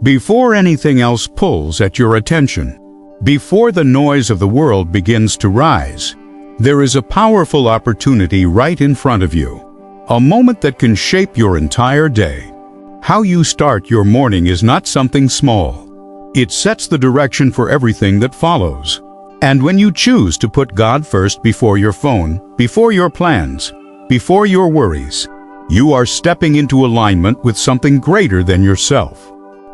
Before anything else pulls at your attention, before the noise of the world begins to rise, there is a powerful opportunity right in front of you. A moment that can shape your entire day. How you start your morning is not something small. It sets the direction for everything that follows. And when you choose to put God first before your phone, before your plans, before your worries, you are stepping into alignment with something greater than yourself.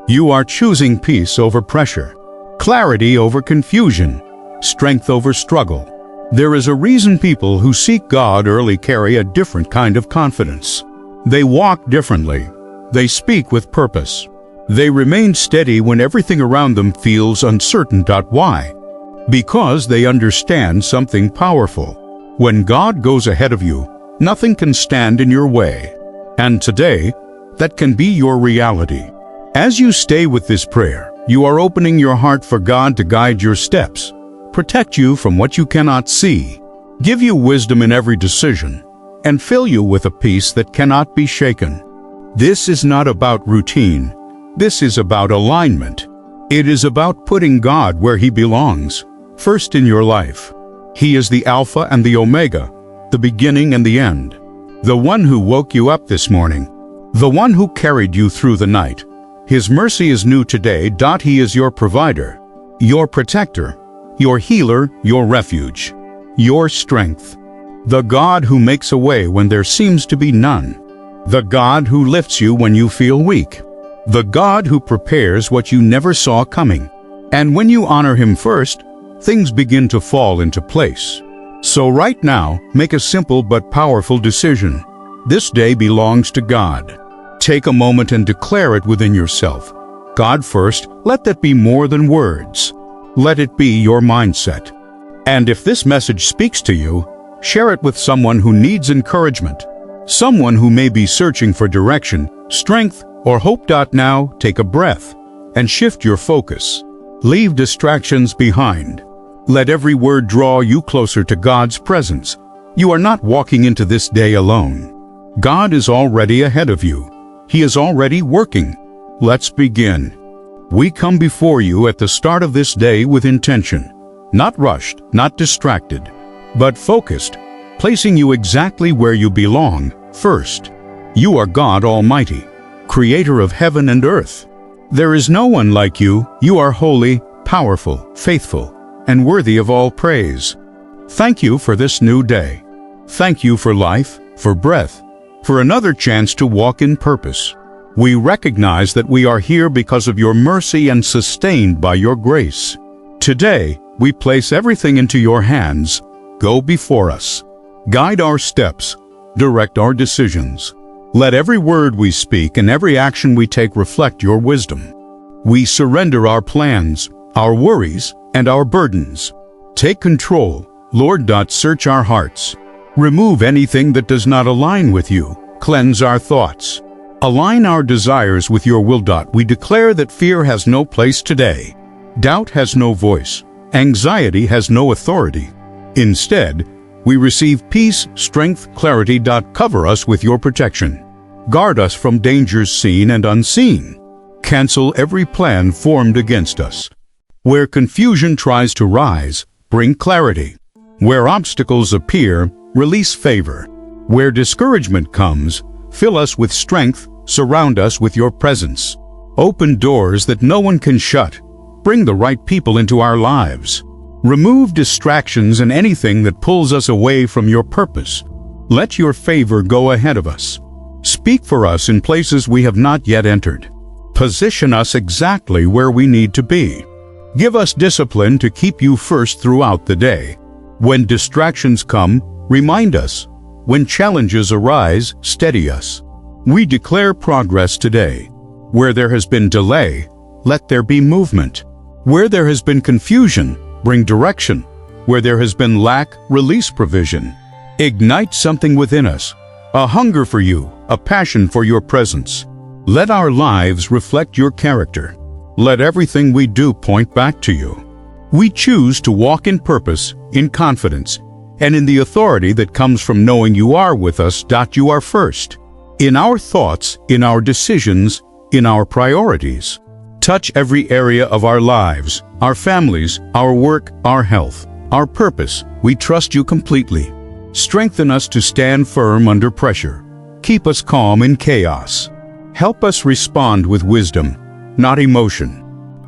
You are choosing peace over pressure, clarity over confusion, strength over struggle. There is a reason people who seek God early carry a different kind of confidence. They walk differently. They speak with purpose. They remain steady when everything around them feels uncertain. Why? Because they understand something powerful. When God goes ahead of you, nothing can stand in your way. And today, that can be your reality. As you stay with this prayer, you are opening your heart for God to guide your steps, protect you from what you cannot see, give you wisdom in every decision, and fill you with a peace that cannot be shaken. This is not about routine. This is about alignment. It is about putting God where He belongs, first in your life. He is the Alpha and the Omega, the beginning and the end, the one who woke you up this morning, the one who carried you through the night. His mercy is new today. He is your provider, your protector, your healer, your refuge, your strength. The God who makes a way when there seems to be none. The God who lifts you when you feel weak. The God who prepares what you never saw coming. And when you honor Him first, things begin to fall into place. So right now, make a simple but powerful decision. This day belongs to God. Take a moment and declare it within yourself. God first, let that be more than words. Let it be your mindset. And if this message speaks to you, share it with someone who needs encouragement, someone who may be searching for direction, strength, or hope. Now, take a breath and shift your focus. Leave distractions behind. Let every word draw you closer to God's presence. You are not walking into this day alone. God is already ahead of you. He is already working. Let's begin. We come before you at the start of this day with intention, not rushed, not distracted, but focused, placing you exactly where you belong, first. You are God Almighty, Creator of heaven and earth. There is no one like you. You are holy, powerful, faithful, and worthy of all praise. Thank you for this new day. Thank you for life, for breath, for another chance to walk in purpose. We recognize that we are here because of your mercy and sustained by your grace. Today, we place everything into your hands. Go before us. Guide our steps. Direct our decisions. Let every word we speak and every action we take reflect your wisdom. We surrender our plans, our worries, and our burdens. Take control, Lord. Search our hearts. Remove anything that does not align with you. Cleanse our thoughts. Align our desires with your will. We declare that fear has no place today. Doubt has no voice. Anxiety has no authority. Instead, we receive peace, strength, clarity. Cover us with your protection. Guard us from dangers seen and unseen. Cancel every plan formed against us. Where confusion tries to rise, bring clarity. Where obstacles appear, release favor. Where discouragement comes, fill us with strength, surround us with your presence. Open doors that no one can shut. Bring the right people into our lives. Remove distractions and anything that pulls us away from your purpose. Let your favor go ahead of us. Speak for us in places we have not yet entered. Position us exactly where we need to be. Give us discipline to keep you first throughout the day. When distractions come, remind us. When challenges arise, steady us. We declare progress today. Where there has been delay, let there be movement. Where there has been confusion, bring direction. Where there has been lack, release provision. Ignite something within us, a hunger for you, a passion for your presence. Let our lives reflect your character. Let everything we do point back to you. We choose to walk in purpose, in confidence, and in the authority that comes from knowing you are with us. You are first. In our thoughts, in our decisions, in our priorities. Touch every area of our lives, our families, our work, our health, our purpose. We trust you completely. Strengthen us to stand firm under pressure. Keep us calm in chaos. Help us respond with wisdom, not emotion.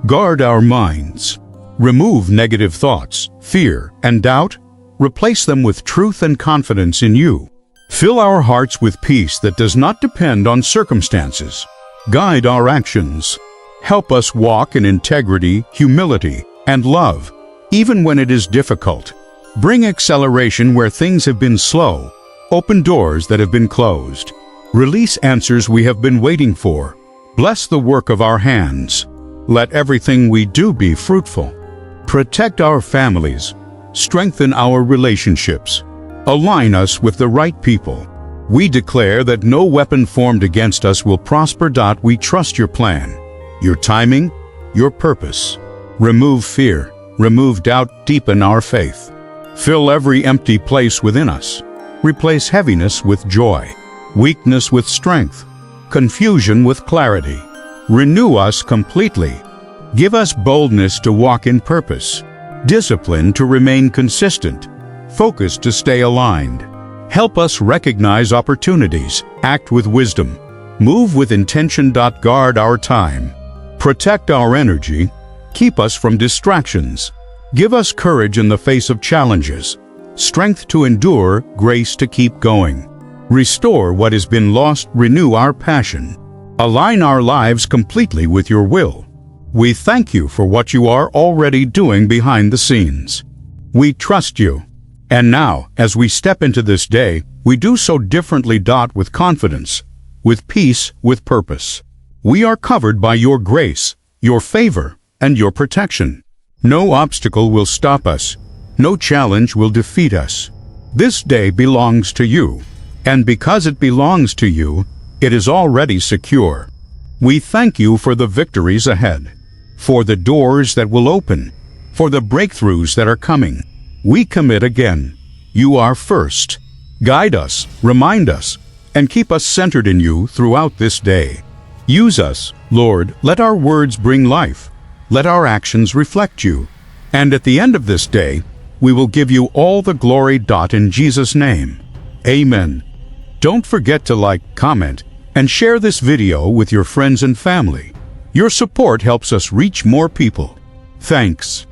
Guard our minds. Remove negative thoughts, fear, and doubt. Replace them with truth and confidence in you. Fill our hearts with peace that does not depend on circumstances. Guide our actions. Help us walk in integrity, humility, and love, even when it is difficult. Bring acceleration where things have been slow. Open doors that have been closed. Release answers we have been waiting for. Bless the work of our hands. Let everything we do be fruitful. Protect our families. Strengthen our relationships. Align us with the right people. We declare that no weapon formed against us will prosper. We trust your plan, your timing, your purpose. Remove fear, remove doubt, deepen our faith. Fill every empty place within us. Replace heaviness with joy, weakness with strength, confusion with clarity. Renew us completely. Give us boldness to walk in purpose, discipline to remain consistent, focus to stay aligned. Help us recognize opportunities, act with wisdom, move with intention. Guard our time. Protect our energy. Keep us from distractions. Give us courage in the face of challenges, strength to endure, grace to keep going. Restore what has been lost, renew our passion. Align our lives completely with your will. We thank you for what you are already doing behind the scenes. We trust you. And now, as we step into this day, we do so differently. With confidence, with peace, with purpose. We are covered by your grace, your favor, and your protection. No obstacle will stop us. No challenge will defeat us. This day belongs to you, and because it belongs to you, it is already secure. We thank you for the victories ahead, for the doors that will open, for the breakthroughs that are coming. We commit again. You are first. Guide us, remind us, and keep us centered in you throughout this day. Use us, Lord. Let our words bring life. Let our actions reflect you. And at the end of this day, we will give you all the glory. In Jesus' name, amen. Don't forget to like, comment, and share this video with your friends and family. Your support helps us reach more people. Thanks.